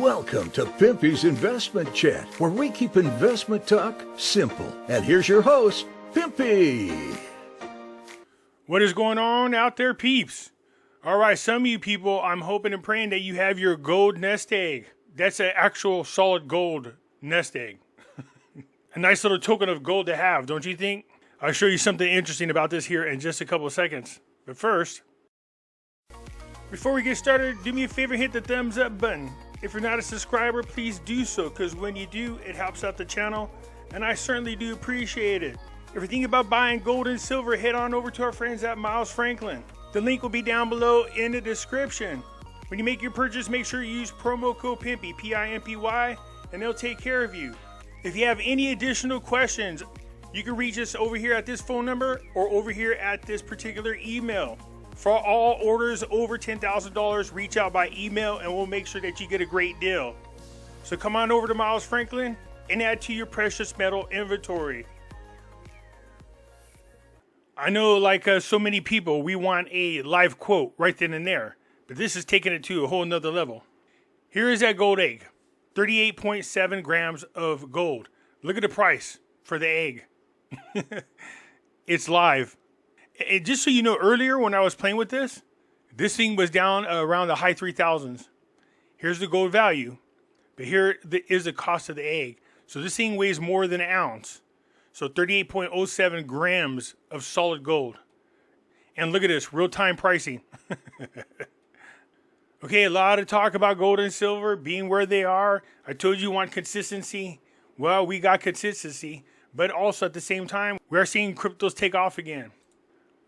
Welcome to Pimpy's Investment Chat, where we keep investment talk simple. And here's your host, Pimpy. What is going on out there, peeps? All right, some of you people, I'm hoping and praying that you have your gold nest egg. That's an actual solid gold nest egg. A nice little token of gold to have, don't you think? I'll show you something interesting about this here in just a couple of seconds. But first, before we get started, do me a favor, hit the thumbs up button. If you're not a subscriber, please do so, because when you do, it helps out the channel, and I certainly do appreciate it. If you're thinking about buying gold and silver, head on over to our friends at Miles Franklin. The link will be down below in the description. When you make your purchase, make sure you use promo code Pimpy, P-I-M-P-Y, and they'll take care of you. If you have any additional questions, you can reach us over here at this phone number or over here at this particular email. For all orders over $10,000, reach out by email and we'll make sure that you get a great deal. So come on over to Miles Franklin and add to your precious metal inventory. I know, like so many people, we want a live quote right then and there, but this is taking it to a whole nother level. Here is that gold egg, 38.7 grams of gold. Look at the price for the egg. It's live. And just so you know, earlier when I was playing with this thing was down around the high 3,000s. Here's the gold value, but here is the cost of the egg. So this thing weighs more than an ounce. So 38.07 grams of solid gold. And look at this, real-time pricing. Okay, a lot of talk about gold and silver being where they are. I told you want consistency. Well, we got consistency, but also at the same time, we are seeing cryptos take off again.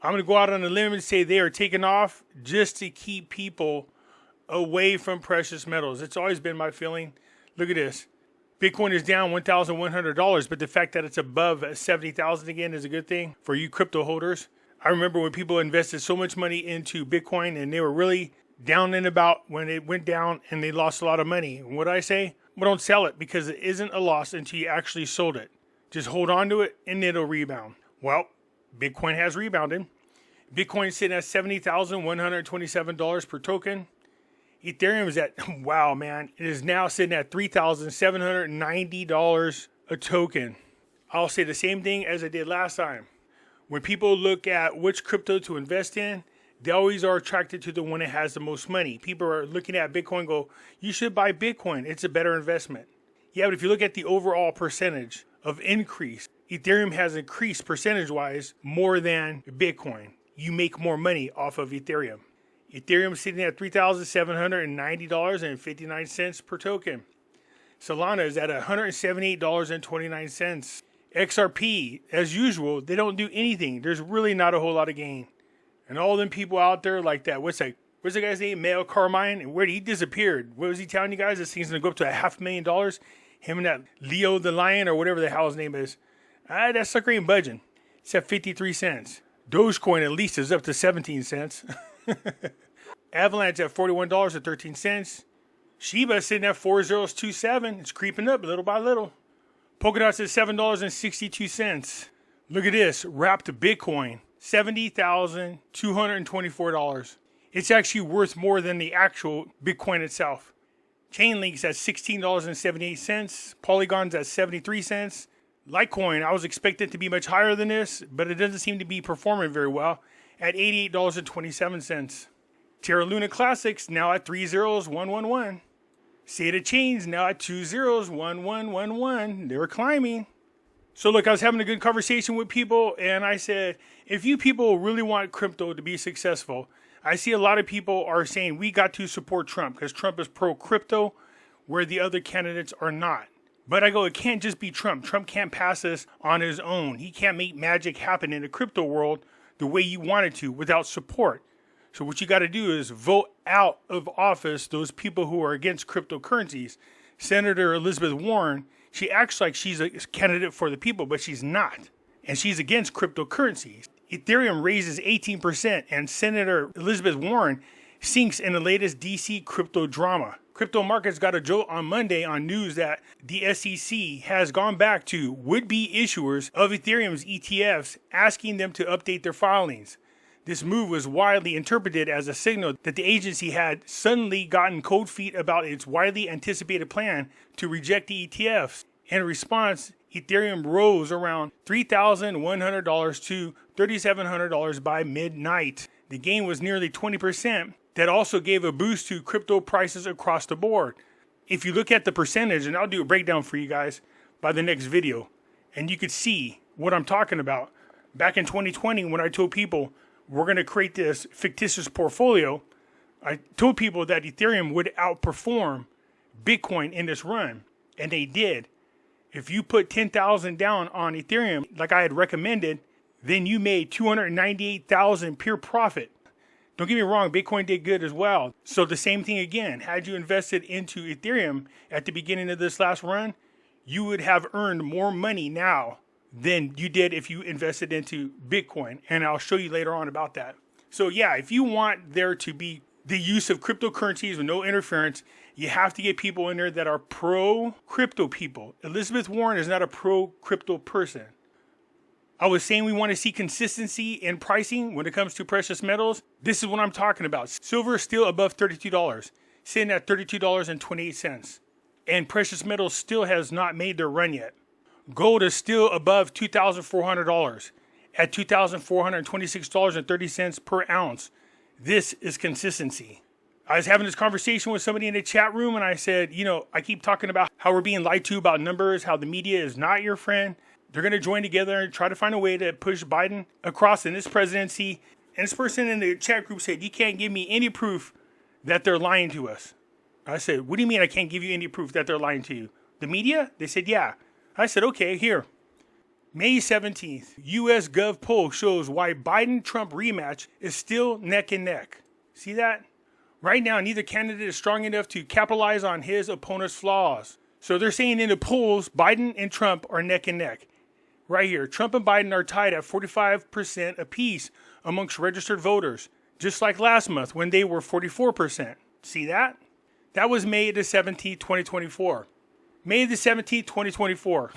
I'm going to go out on a limb and say they are taking off just to keep people away from precious metals. It's always been my feeling. Look at this. Bitcoin is down $1,100, but the fact that it's above 70,000 again is a good thing for you crypto holders. I remember when people invested so much money into Bitcoin and they were really down and about when it went down and they lost a lot of money. And what do I say? Well, don't sell it because it isn't a loss until you actually sold it. Just hold on to it and it'll rebound. Well, Bitcoin has rebounded. Bitcoin is sitting at $70,127 per token. Ethereum is at, wow, man, it is now sitting at $3,790 a token. I'll say the same thing as I did last time. When people look at which crypto to invest in, they always are attracted to the one that has the most money. People are looking at Bitcoin and go, you should buy Bitcoin. It's a better investment. Yeah, but if you look at the overall percentage of increase, Ethereum has increased percentage-wise more than Bitcoin. You make more money off of Ethereum. Ethereum is sitting at $3,790.59 per token. Solana is at $178.29. XRP, as usual, they don't do anything. There's really not a whole lot of gain. And all them people out there like that, what's the guy's name? Mail Carmine? And where he disappeared? What was he telling you guys? This thing's going to go up to $500,000? Him and that Leo the Lion or whatever the hell his name is. That sucker ain't budging. It's at 53 cents. Dogecoin at least is up to 17 cents. Avalanche at $41.13. Shiba sitting at 4027. It's creeping up little by little. Polkadot's at $7.62. Look at this. Wrapped Bitcoin. $70,224. It's actually worth more than the actual Bitcoin itself. Chainlink's at $16.78. Polygon's at 73 cents. Litecoin, I was expecting it to be much higher than this, but it doesn't seem to be performing very well at $88.27. Terra Luna Classics now at 30111. State of Chains now at 201111. They were climbing. So look, I was having a good conversation with people and I said, if you people really want crypto to be successful, I see a lot of people are saying we got to support Trump because Trump is pro-crypto where the other candidates are not. But I go, it can't just be Trump. Trump can't pass this on his own. He can't make magic happen in the crypto world the way you want it to without support. So what you got to do is vote out of office those people who are against cryptocurrencies. Senator Elizabeth Warren, she acts like she's a candidate for the people, but she's not. And she's against cryptocurrencies. Ethereum raises 18%, and Senator Elizabeth Warren sinks in the latest DC crypto drama. Crypto markets got a jolt on Monday on news that the SEC has gone back to would-be issuers of Ethereum's ETFs, asking them to update their filings. This move was widely interpreted as a signal that the agency had suddenly gotten cold feet about its widely anticipated plan to reject the ETFs. In response, Ethereum rose around $3,100 to $3,700 by midnight. The gain was nearly 20%. That also gave a boost to crypto prices across the board. If you look at the percentage, and I'll do a breakdown for you guys by the next video, and you could see what I'm talking about. Back in 2020, when I told people we're going to create this fictitious portfolio, I told people that Ethereum would outperform Bitcoin in this run, and they did. If you put 10,000 down on Ethereum, like I had recommended, then you made 298,000 pure profit. Don't get me wrong, Bitcoin did good as well. So the same thing again, had you invested into Ethereum at the beginning of this last run, you would have earned more money now than you did if you invested into Bitcoin. And I'll show you later on about that. So yeah, if you want there to be the use of cryptocurrencies with no interference, you have to get people in there that are pro-crypto people. Elizabeth Warren is not a pro-crypto person. I was saying we want to see consistency in pricing when it comes to precious metals. This is what I'm talking about. Silver is still above $32, sitting at $32.28. And precious metals still has not made their run yet. Gold is still above $2,400 at $2,426.30 per ounce. This is consistency. I was having this conversation with somebody in the chat room, and I said, I keep talking about how we're being lied to about numbers, how the media is not your friend. They're going to join together and try to find a way to push Biden across in this presidency. And this person in the chat group said, you can't give me any proof that they're lying to us. I said, what do you mean I can't give you any proof that they're lying to you? The media? They said, yeah. I said, okay, here. May 17th, U.S. Gov poll shows why Biden-Trump rematch is still neck and neck. See that? Right now, neither candidate is strong enough to capitalize on his opponent's flaws. So they're saying in the polls, Biden and Trump are neck and neck. Right here, Trump and Biden are tied at 45% apiece amongst registered voters, just like last month when they were 44%. See that? That was May the 17th, 2024. May the 17th, 2024.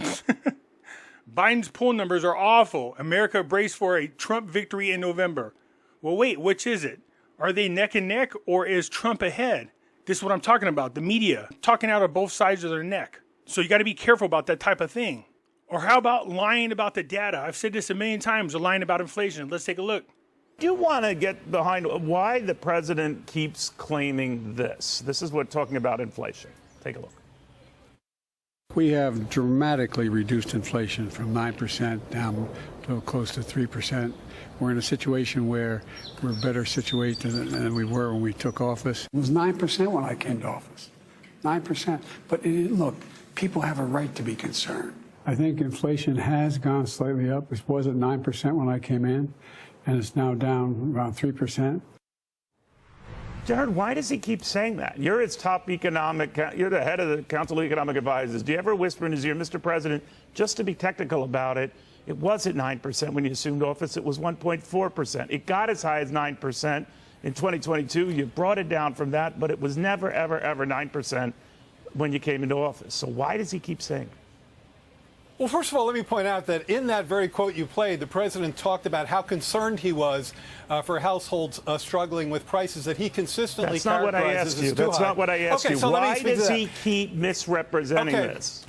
Biden's poll numbers are awful. America braced for a Trump victory in November. Well, wait, which is it? Are they neck and neck, or is Trump ahead? This is what I'm talking about. The media talking out of both sides of their neck. So you got to be careful about that type of thing. Or how about lying about the data? I've said this a million times, or lying about inflation. Let's take a look. Do you want to get behind why the president keeps claiming this? This is what talking about inflation. Take a look. We have dramatically reduced inflation from 9% down to close to 3%. We're in a situation where we're better situated than we were when we took office. It was 9% when I came to office. 9%. But look, people have a right to be concerned. I think inflation has gone slightly up. It was at 9% when I came in, and it's now down around 3%. Jared, why does he keep saying that? You're his top you're the head of the Council of Economic Advisors. Do you ever whisper in his ear, Mr. President, just to be technical about it, it was at 9% when you assumed office. It was 1.4%. It got as high as 9% in 2022. You brought it down from that, but it was never, ever, ever 9% when you came into office. So why does he keep saying it? Well, first of all, let me point out that in that very quote you played, the president talked about how concerned he was for households struggling with prices that he consistently characterizes as too high. That's not what I asked you. So why does he keep misrepresenting this?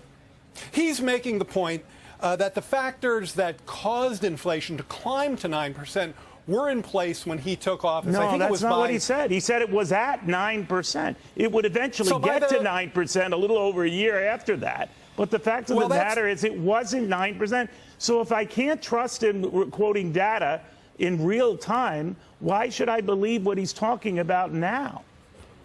He's making the point that the factors that caused inflation to climb to 9% were in place when he took office. No, I think that's it was not what he said. He said it was at 9%. It would eventually get to 9% a little over a year after that. But the fact of the matter is it wasn't 9%. So if I can't trust him quoting data in real time, why should I believe what he's talking about now?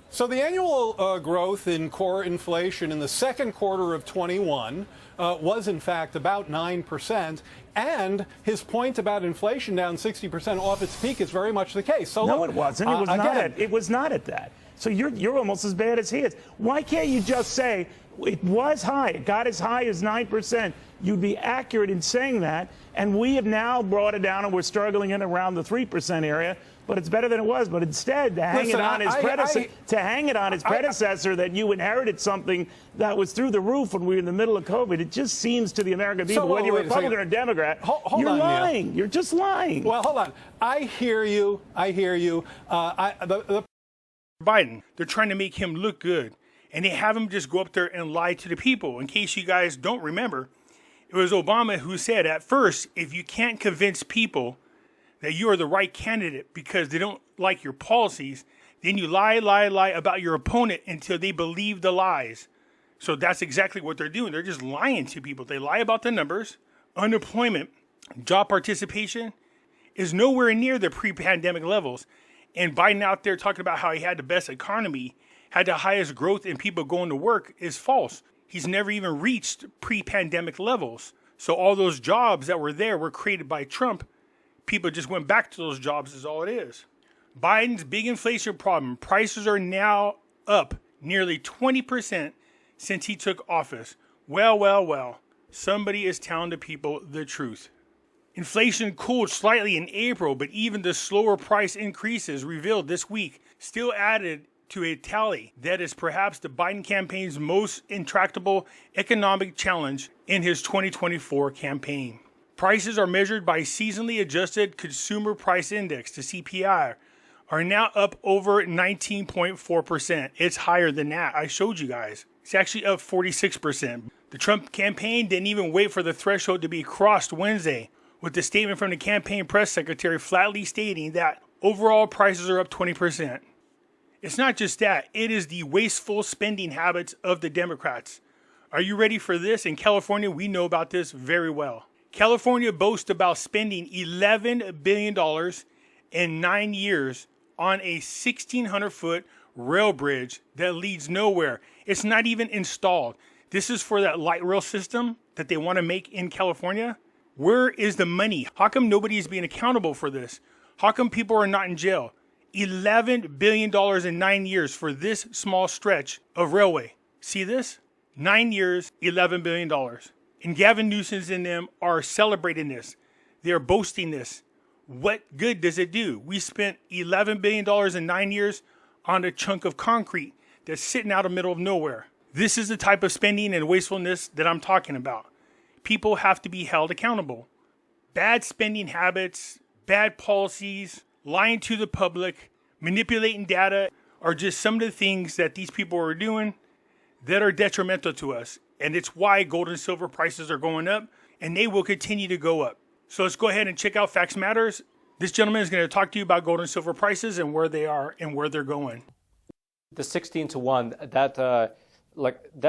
So the annual growth in core inflation in the second quarter of 21 was, in fact, about 9%. And his point about inflation down 60% off its peak is very much the case. So no, look, it wasn't. It was not at that. So you're almost as bad as he is. Why can't you just say it was high? It got as high as 9%. you'd be accurate in saying that. And we have now brought it down, and we're struggling in around the 3% area. But it's better than it was. But instead, to hang it on his predecessor, that you inherited something that was through the roof when we were in the middle of COVID. It just seems to the American people, whether you're Republican or Democrat, you're lying. Neil. You're just lying. Well, hold on. I hear you. Biden, they're trying to make him look good, and they have him just go up there and lie to the people. In case you guys don't remember, it was Obama who said at first, if you can't convince people that you are the right candidate because they don't like your policies, then you lie about your opponent until they believe the lies. So that's exactly what they're doing. They're just lying to people. They lie about the numbers. Unemployment, job participation is nowhere near the pre-pandemic levels. And Biden out there talking about how he had the best economy, had the highest growth in people going to work is false. He's never even reached pre-pandemic levels. So all those jobs that were there were created by Trump. People just went back to those jobs is all it is. Biden's big inflation problem. Prices are now up nearly 20% since he took office. Well. Somebody is telling the people the truth. Inflation cooled slightly in April, but even the slower price increases revealed this week still added to a tally that is perhaps the Biden campaign's most intractable economic challenge in his 2024 campaign. Prices are measured by seasonally adjusted consumer price index, the CPI, are now up over 19.4%. It's higher than that. I showed you guys. It's actually up 46%. The Trump campaign didn't even wait for the threshold to be crossed Wednesday, with the statement from the campaign press secretary flatly stating that overall prices are up 20%. It's not just that. It is the wasteful spending habits of the Democrats. Are you ready for this? In California, we know about this very well. California boasts about spending $11 billion in 9 years on a 1,600-foot rail bridge that leads nowhere. It's not even installed. This is for that light rail system that they want to make in California. Where is the money? How come nobody is being accountable for this? How come people are not in jail? $11 billion in 9 years for this small stretch of railway. See this? 9 years, $11 billion. And Gavin Newsom and them are celebrating this. They're boasting this. What good does it do? We spent $11 billion in 9 years on a chunk of concrete that's sitting out in the middle of nowhere. This is the type of spending and wastefulness that I'm talking about. People have to be held accountable. Bad spending habits, bad policies, lying to the public, manipulating data are just some of the things that these people are doing that are detrimental to us. And it's why gold and silver prices are going up, and they will continue to go up. So let's go ahead and check out Facts Matters. This gentleman is going to talk to you about gold and silver prices and where they are and where they're going. The 16-to-1,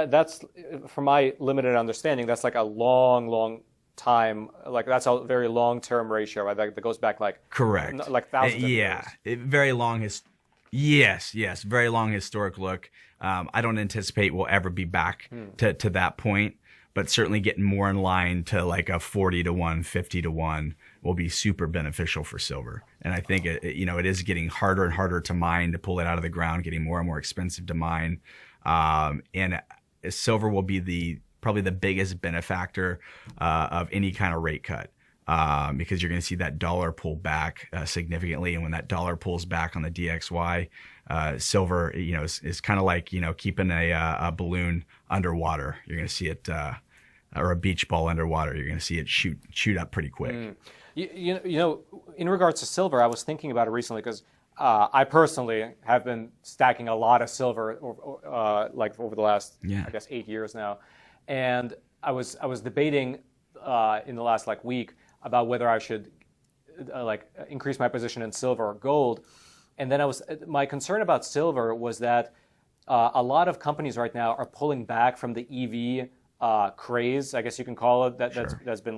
that's, from my limited understanding, that's like a long time, like that's a very long-term ratio, right? That goes back correct, like thousands of years. Very long yes, very long historic look. I don't anticipate we'll ever be back to that point, but certainly getting more in line to like a 40-to-1, 50-to-1 will be super beneficial for silver. And I think it is getting harder and harder to mine, to pull it out of the ground, getting more and more expensive to mine. And silver will be probably the biggest benefactor of any kind of rate cut, because you're going to see that dollar pull back significantly. And when that dollar pulls back on the DXY, silver, is kind of like, keeping a balloon underwater. You're going to see it, or a beach ball underwater. You're going to see it shoot up pretty quick. In regards to silver, I was thinking about it recently because I personally have been stacking a lot of silver like over the last, I guess, 8 years now. And I was debating in the last week about whether I should increase my position in silver or gold. And then my concern about silver was that a lot of companies right now are pulling back from the EV craze, I guess you can call it, that's been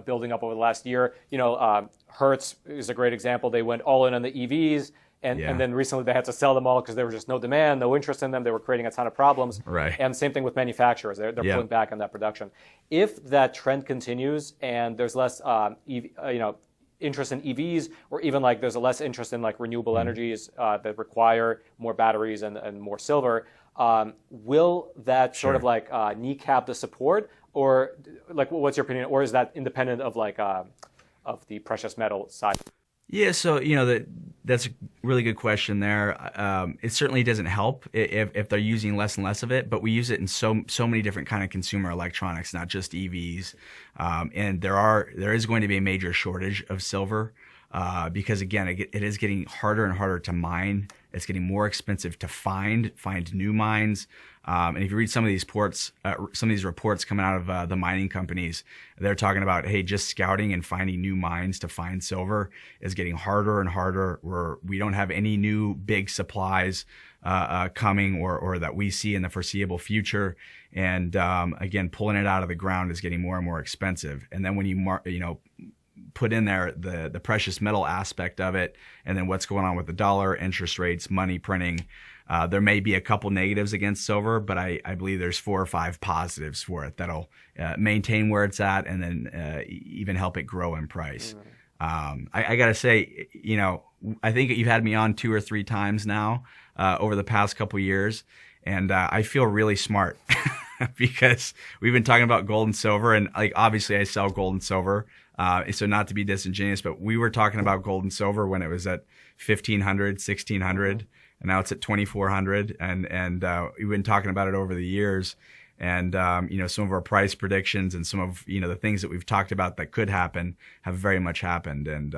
building up over the last year. Hertz is a great example. They went all in on the EVs. And then recently they had to sell them all because there was just no demand, no interest in them. They were creating a ton of problems. Right. And same thing with manufacturers. They're pulling back on that production. If that trend continues and there's less interest in EVs, or even there's a less interest in renewable energies that require more batteries and more silver, will that sort of kneecap the support or like what's your opinion, or is that independent of like of the precious metal side? Yeah, so that's a really good question there. It certainly doesn't help if they're using less and less of it, but we use it in so many different kind of consumer electronics, not just EVs. And there is going to be a major shortage of silver because again, it is getting harder and harder to mine. It's getting more expensive to find new mines. And if you read some of these reports coming out of the mining companies, they're talking about, hey, just scouting and finding new mines to find silver is getting harder and harder. We don't have any new big supplies coming or that we see in the foreseeable future. And again, pulling it out of the ground is getting more and more expensive. And then when you put in there the precious metal aspect of it, and then what's going on with the dollar, interest rates, money printing. There may be a couple negatives against silver, but I believe there's 4 or 5 positives for it that'll maintain where it's at and then even help it grow in price. I got to say, I think you've had me on 2 or 3 times now over the past couple years, and I feel really smart because we've been talking about gold and silver, and like obviously I sell gold and silver. So not to be disingenuous, but we were talking about gold and silver when it was at 1,500, 1,600, and now it's at 2,400. And we've been talking about it over the years. And, some of our price predictions and some of, the things that we've talked about that could happen have very much happened. And,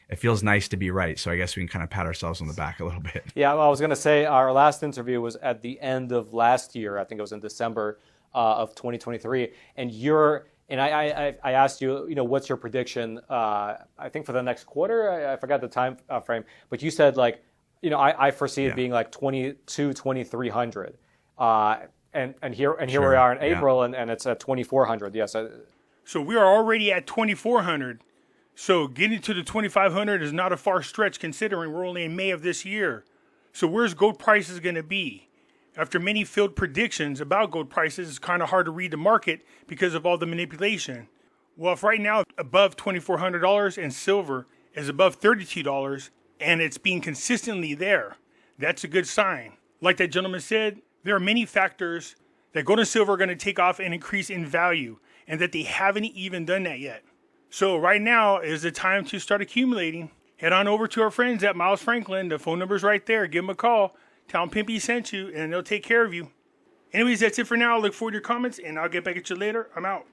it feels nice to be right. So I guess we can kind of pat ourselves on the back a little bit. Yeah, well, I was going to say our last interview was at the end of last year. I think it was in December of 2023. And I asked you, what's your prediction? I think for the next quarter, I forgot the time frame, but you said like, I foresee it being like 2,300. And here we are in April, and it's at 2,400. Yes. So we are already at 2,400. So getting to the 2,500 is not a far stretch considering we're only in May of this year. So where's gold prices going to be? After many failed predictions about gold prices, it's kind of hard to read the market because of all the manipulation. Well, if right now above $2,400 and silver is above $32 and it's being consistently there, that's a good sign. Like that gentleman said, there are many factors that gold and silver are going to take off and increase in value, and that they haven't even done that yet. So right now is the time to start accumulating. Head on over to our friends at Miles Franklin. The phone number's right there. Give them a call. Tell them Pimpy sent you, and they'll take care of you. Anyways, that's it for now. I look forward to your comments, and I'll get back at you later. I'm out.